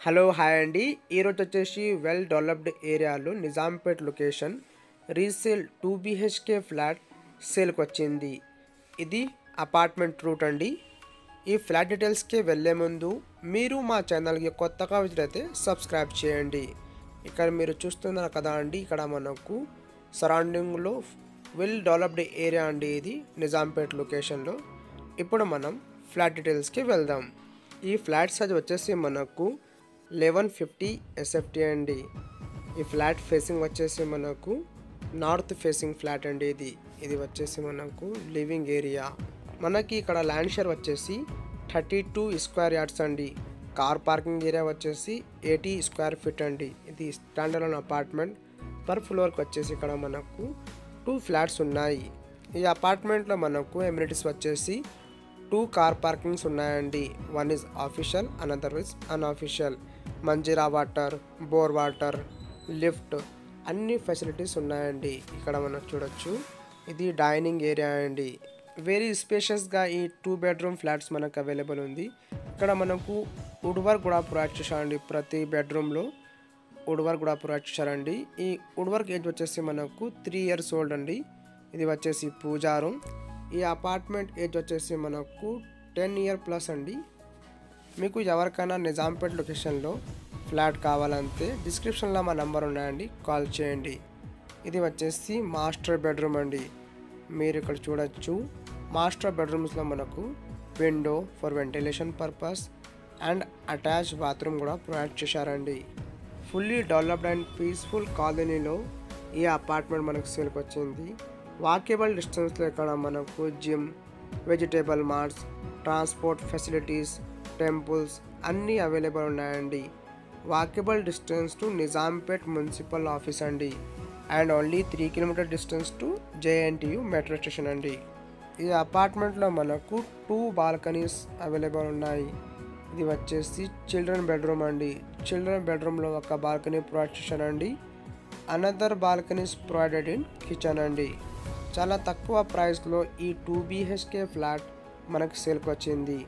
Hello hi అండి. ఈరోజు వచ్చేసి వెల్ డెవలప్డ్ ఏరియాలో Nizampet location resale 2 BHK flat సేల్కి వచ్చింది. ఇది అపార్ట్మెంట్ రూట్ అండి. ఈ ఫ్లాట్ డీటెయిల్స్కి వెళ్ళే ముందు మీరు మా ఛానల్కి కొత్తగా విజిట్ అయితే సబ్స్క్రైబ్ చేయండి. ఇక్కడ మీరు చూస్తున్నారు కదా అండి, ఇక్కడ మనకు సరౌండింగ్లో వెల్ డెవలప్డ్ ఏరియా అండి. ఇది నిజాంపేట్ లొకేషన్లో. ఇప్పుడు మనం ఫ్లాట్ డీటెయిల్స్కి వెళ్దాం. ఈ ఫ్లాట్ సైజ్ వచ్చేసి మనకు 1150 SFT అండి. ఈ ఫ్లాట్ ఫేసింగ్ వచ్చేసి మనకు నార్త్ ఫేసింగ్ ఫ్లాట్ అండి. ఇది వచ్చేసి మనకు లివింగ్ ఏరియా. మనకి ఇక్కడ ల్యాండ్ షేర్ వచ్చేసి 32 స్క్వేర్ యార్డ్స్ అండి. కార్ పార్కింగ్ ఏరియా వచ్చేసి 80 స్క్వేర్ ఫీట్ అండి. ఇది స్టాండర్డ్ అపార్ట్మెంట్. పర్ ఫ్లోర్కి వచ్చేసి ఇక్కడ మనకు 2 ఫ్లాట్స్ ఉన్నాయి. ఈ అపార్ట్మెంట్లో మనకు ఎమ్యూనిటీస్ వచ్చేసి 2 కార్ పార్కింగ్స్ ఉన్నాయండి. One is official, another is unofficial. Manjira water, bore water, lift అన్ని ఫెసిలిటీస్ ఉన్నాయండి. ఇక్కడ మనం చూడొచ్చు. ఇది డైనింగ్ ఏరియా అండి. వెరీ స్పేషియస్గా ఈ 2 బెడ్రూమ్ ఫ్లాట్స్ మనకు అవైలబుల్ ఉంది. ఇక్కడ మనకు వుడ్ వర్క్ కూడా ప్రొవైడ్ చేశారండి. ప్రతి బెడ్రూమ్లో వుడ్ వర్క్ కూడా ప్రొవైడ్ చేశారండి. ఈ వుడ్ వర్క్ ఏజ్ వచ్చేసి మనకు 3 years ఓల్డ్ అండి. ఇది వచ్చేసి పూజా రూమ్. ఈ అపార్ట్మెంట్ ఏజ్ వచ్చేసి మనకు 10 year ప్లస్ అండి. మీకు ఎవరికైనా నిజాంపేట్ లొకేషన్లో ఫ్లాట్ కావాలంటే డిస్క్రిప్షన్లో మా నెంబర్ ఉన్నాయండి, కాల్ చేయండి. ఇది వచ్చేసి మాస్టర్ బెడ్రూమ్ అండి. మీరు ఇక్కడ చూడొచ్చు. మాస్టర్ బెడ్రూమ్స్లో మనకు window for ventilation purpose and attach bathroom కూడా ప్రొవైడ్ చేశారండి. ఫుల్లీ డెవలప్డ్ అండ్ పీస్ఫుల్ కాలనీలో ఈ అపార్ట్మెంట్ మనకు సేల్కి వచ్చింది. వాకేబుల్ డిస్టెన్స్లో ఇక్కడ మనకు gym, vegetable marts, transport facilities, temples అన్నీ అవైలబుల్ ఉన్నాయండి. Walkable distance to Nizampet municipal office అండి. And only 3 km distance to JNTU metro station అండి. ఈ అపార్ట్మెంట్లో మనకు 2 బాల్కనీస్ అవైలబుల్ ఉన్నాయి. ఇది వచ్చేసి చిల్డ్రన్ బెడ్రూమ్ అండి. చిల్డ్రన్ బెడ్రూమ్లో ఒక బాల్కనీ ప్రొవైడ్ చేశానండి. Another balconies provided in kitchen అండి. చాలా తక్కువ ప్రైస్లో ఈ 2 BHK ఫ్లాట్ మనకు సేల్కి వచ్చింది.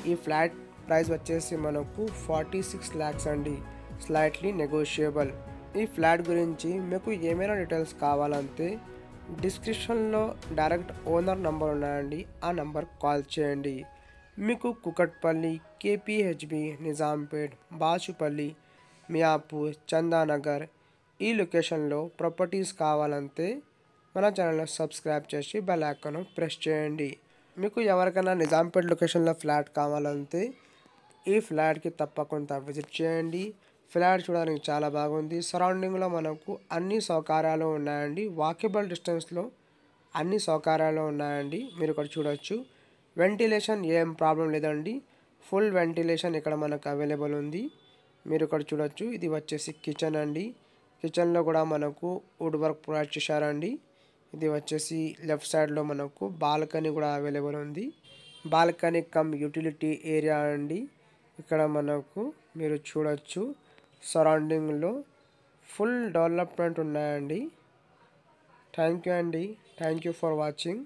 ఈ ఫ్లాట్ ప్రైస్ వచ్చేసి మనకు 46 lakhs అండి. Slightly negotiable. ఈ ఫ్లాట్ గురించి మీకు ఏమైనా డీటెయిల్స్ కావాలంటే డిస్క్రిప్షన్లో డైరెక్ట్ ఓనర్ నంబర్ ఉన్నాయండి, ఆ నంబర్ కాల్ చేయండి. మీకు కుకట్పల్లి, KPHB, నిజాంపేట్, బాచుపల్లి, మియాపూర్, చందానగర్ ఈ లొకేషన్లో ప్రాపర్టీస్ కావాలంటే మన ఛానల్ని సబ్స్క్రైబ్ చేసి బెల్ ఐకాన్ ప్రెస్ చేయండి. మీకు ఎవరికైనా నిజాంపేట్ లొకేషన్లో ఫ్లాట్ కావాలంటే ఈ ఫ్లాట్కి తప్పకుండా విజిట్ చేయండి. ఫ్లాట్ చూడడానికి చాలా బాగుంది. సరౌండింగ్లో మనకు అన్ని సౌకర్యాలు ఉన్నాయండి. వాకేబుల్ డిస్టెన్స్లో అన్ని సౌకర్యాలు ఉన్నాయండి. మీరు ఇక్కడ చూడొచ్చు. వెంటిలేషన్ ఏం ప్రాబ్లం లేదండి. ఫుల్ వెంటిలేషన్ ఇక్కడ మనకు అవైలబుల్ ఉంది. మీరు ఇక్కడ చూడొచ్చు. ఇది వచ్చేసి కిచెన్ అండి. కిచెన్లో కూడా మనకు వుడ్ వర్క్ ప్రొవైడ్ చేశారండి. ఇది వచ్చేసి లెఫ్ట్ సైడ్లో మనకు బాల్కనీ కూడా అవైలబుల్ ఉంది. బాల్కనీ కమ్ యూటిలిటీ ఏరియా అండి. ఇక్కడ మనకు మీరు చూడొచ్చు. సరౌండింగ్లో ఫుల్ డెవలప్మెంట్ ఉన్నాయండి. థ్యాంక్ యూ అండి. Thank you for watching.